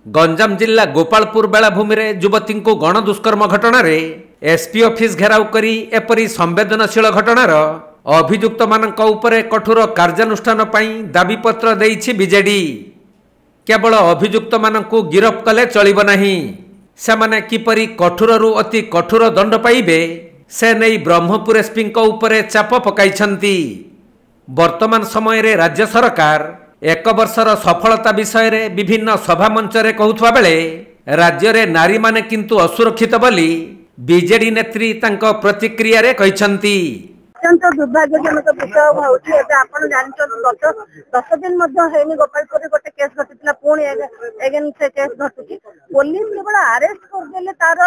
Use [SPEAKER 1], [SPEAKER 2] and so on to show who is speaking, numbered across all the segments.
[SPEAKER 1] गंजाम जिला गोपालपुर बेलाभूमि में युवती को गण दुष्कर्म घटन एसपी ऑफिस घेराव करी एपरी संवेदनशील घटनार अभियुक्त मानक उपरे कठोर कार्यानुष्ठान पई दाबीपत्र देइछि बीजेडी। केवल अभियुक्त मानकु गिरफ कले चलिब नहीं, सेमाने किपरि कठोररु अति कठोर दंड पाइबे से नहीं ब्रह्मपुर एसपी उपरे चाप पकाइछंती। वर्तमान समय रे राज्य सरकार एक वर्षर सफलता विषय रे विभिन्न सभा मंच रे कहउथवा बेले राज्य रे नारी माने किंतु असुरक्षित बोली बीजेडी नेत्री तांको प्रतिक्रिया रे कहिसंती।
[SPEAKER 2] अत्यंत दुर्भाग्यजनक विषय होउछि एते आपण जानछन गत 10 दिन मध्ये हेनी गोपालपुर रे गोटे केस घटितला पुणी एगेन से केस घटुछि। पुलिस केवल अरेस्ट कर देले तार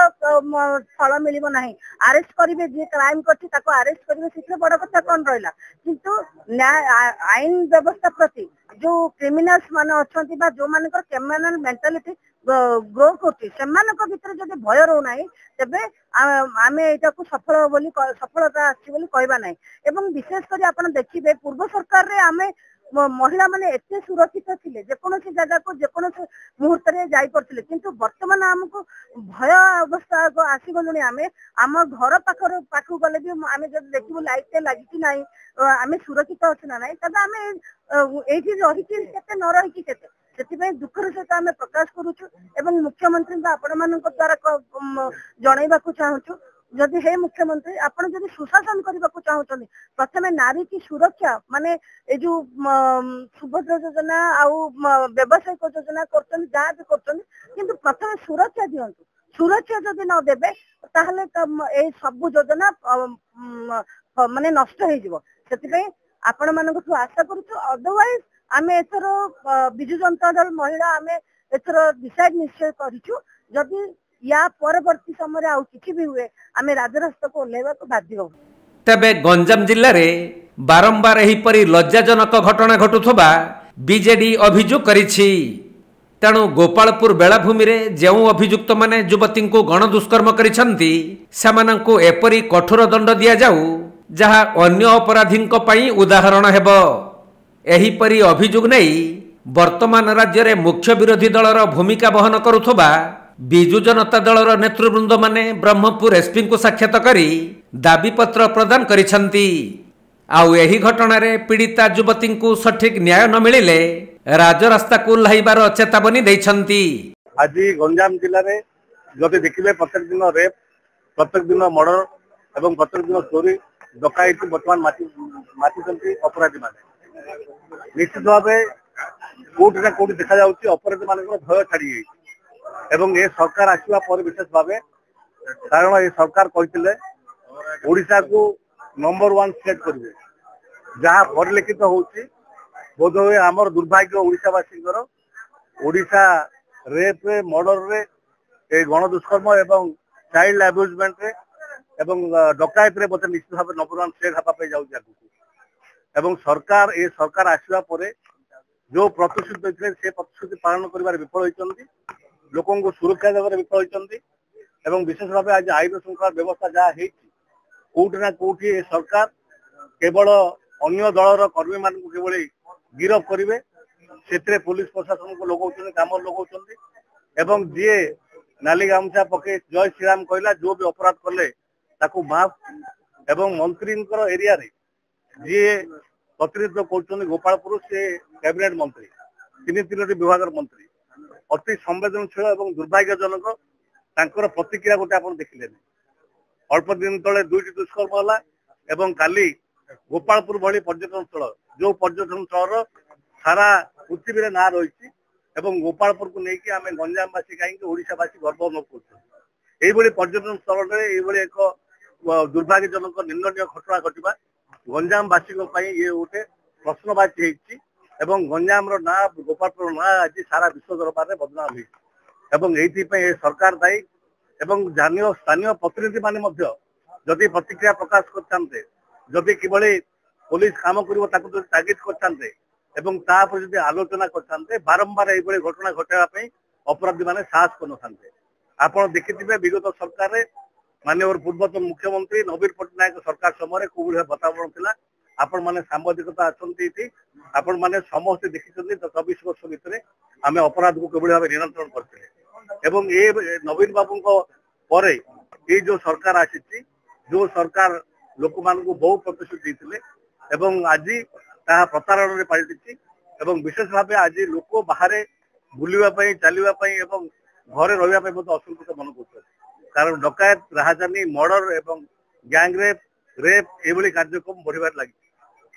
[SPEAKER 2] फल मिलिबो नाही, अरेस्ट करिवे जे क्राइम करछि ताको अरेस्ट करिवे सिथे बड़ कथा कोन रहला, किंतु आईन व्यवस्था प्रति जो क्रिमिनल्स माने अछंती बा जो मानकर क्रिमिनल मेंटालिटी ग्रो करछि सेमानक भितर जदि भय रहउ नाही तबे आमे एटा को सफलता आछि बोली कहबा नाही। एवं विशेष करी आपण देखिबे पूर्व सरकार रे आमे महिला माने एते सुरक्षित थिले जे कोनोसी जगह को जे कोनोसी मुहूर्त रे जाई परथिले, किंतु वर्तमान हमको भय अवस्था आसी गलुनी। आम घर पाखु गले भी आमे जब देखिबो लाइट ते लागि नाही आमे सुरक्षित अछि ना नाही, तबे आमे एठी रही कि केते न रही कि केते सेतिबे दुखर सहित आमे प्रकाश करूछु एवं मुख्यमंत्री आपण मानक द्वारा जणाइबा को चाहूछु जदि हे मुख्यमंत्री आपण जदि सुशासन करबा को चाहउछन प्रथमे नारी की सुरक्षा माने ए जो सुभद्रा योजना आउ व्यवसायिक योजना करछन जहाँ भी करछन, किंतु प्रथमे सुरक्षा दियंतु। सुरक्षा जदि न देबे ताहले ए सब योजना माने नष्ट हे जिवो। सेतिबे आपण मानक आशा करूछु। अदरवाइज आमे एथर बिजु जनता दल महिला आमे एथर डिसाइड निश्चय करिछु जदि या परवर्ती समय आउ किछि भी हुए आमे राजरास्ता को ओल्लेवा को बाध्य हो।
[SPEAKER 1] तबे गंजाम जिल्ला रे बारंबार एही परी लज्जाजनक घटना घटुथबा बीजेडी अभियोग करिछि। तेणु गोपालपुर बेलाभूमि रे जेउ अभियुक्त माने युवती को गण दुष्कर्म करिसंती सेमानंकु एपरी कठोर दंड दिया जाऊ जहा अन्य अपराधी पई उदाहरण हेबो। एही परी अभियोग नहीं वर्तमान राज्य रे मुख्य विरोधी दलर भूमिका बहन करुथबा बिजु जनता दलर नेतृवृंद माने ब्रह्मपुर एसपी को साक्षात करी दाबीपत्र प्रदान करिसंती। आउ एही घटना रे पीड़िता युवती को सठिक न्याय न मिलिले राजरास्ता को ओह्लाइबार चेतावनी दैछंती।
[SPEAKER 3] आज गंजाम जिले में जदि देखिए प्रत्येक दिन रेप, प्रत्येक दिन मर्डर एवं प्रत्येक दिन चोरी डकायती बर्तमान माति अपराधी माने निश्चित भाव कोटी ना कोटी देखा जाउछि अपराधी मानकर भय छाड़ी एवं ये सरकार आसवा पर विशेष भाव कारण ये सरकार कहते ओडिशा को नंबर 1 स्टेट करेंगे जहाँ परिलक्षित होउछि। बोध हुए आमर दुर्भाग्य ओडिशावासी ओडिशा रेप रे मर्डर रे ए गण दुष्कर्म एवं चाइल्ड अब्यूजमेंट रे एवं डकायत रे बोध निश्चित भाव नंबर 1 स्टेट हवा पे जाउछि आगु एवं सरकार ए सरकार आसवा पर जो प्रतिश्रुति देथिले से प्रतिश्रुति पालन करिबार विफल होइछन्ती, लोकों को सुरक्षा देवार विफल होइछन्ती एवं विशेष भाव आज आईन श्रृंखला व्यवस्था जहाँ कोटि ना कोटि सरकार केवल अन्य दलर कर्मी मान केवल गिरफ करेंगे से पुलिस प्रशासन को लगौन काम लगौन एवं जी नाली गामछा पके जय श्रीराम कहला जो भी अपराध कले ताकू माफ एवं मंत्री एरिया रे जी प्रतिनिधित्व कर गोपालपुर से कैबिनेट मंत्री तीन विभाग मंत्री अति संवेदनशील एवं दुर्भाग्यजनक तांकर प्रतिक्रिया गोटे आप देखिले अल्प दिन तले 2टी दुष्कर्म होला एवं काली गोपालपुर भली पर्यटन स्थल जो पर्यटन स्थल सारा पृथ्वी रे ना रही एवं गोपालपुर को लेकिन आम गंजामवासी कहीं ओडिशावासी गर्व अनुभव कर पर्यटन स्थल एक दुर्भाग्यजनक निंदनीय घटना घटवा गंजामवासी ये गोटे प्रश्नवाची होती एवं गंजाम ना गोपालपुर ना आज सारा विश्व दरबार में बदनाम होती सरकार दायी एवं स्थानीय प्रतिनिधि माने जदि प्रतिक्रिया प्रकाश करते जदि किभली पुलिस काम कर तागिद करते एवं तापर जदि आलोचना करते बारंबार ये घटना घटाई अपराधी माने साहस कर आपण देखिथिबे विगत सरकार रे माननीय पूर्वतन मुख्यमंत्री नवीन पट्टनायक सरकार समय कोविड वातावरण थिला आपण माने सांबादिकता अछंती आपण माने समस्त देखिछन्ती 24 वर्ष भितरे आमे अपराध को केबळ भाबे नियंत्रण करथिले एवं ए नवीन बाबू को परे ये जो सरकार आसीची जो सरकार लोक मान को बहु प्रतिश्रुति देथिले एवं आज ताहा प्रतारण रे पलटिची एवं विशेष भाबे आज लोक बाहर बुलिबा पई चलिबा पई एवं घरे रहिबा पई बहुत असुविधा मन करछन कारण डकायत राजधानी मर्डर एवं गैंग रेप एभली कार्यक्रम बढ़िबार लागि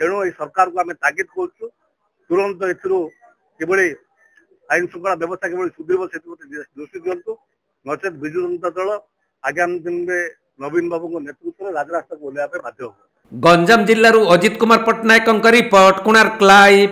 [SPEAKER 3] तेणु सरकार को आम तागिद करूँ तुरंत एभली आईन श्रृंखला व्यवस्था के सुधीर से दृष्टि दिंतु नचेत विजु जनता दल आगामी दिन में नवीन बाबू नेतृत्व में राजरास्ता को ओह्लैया बाध्य हो।
[SPEAKER 1] गंजाम जिल्लारू अजित कुमार पट्टनायक रिपोर्ट कोणार्क लाइव।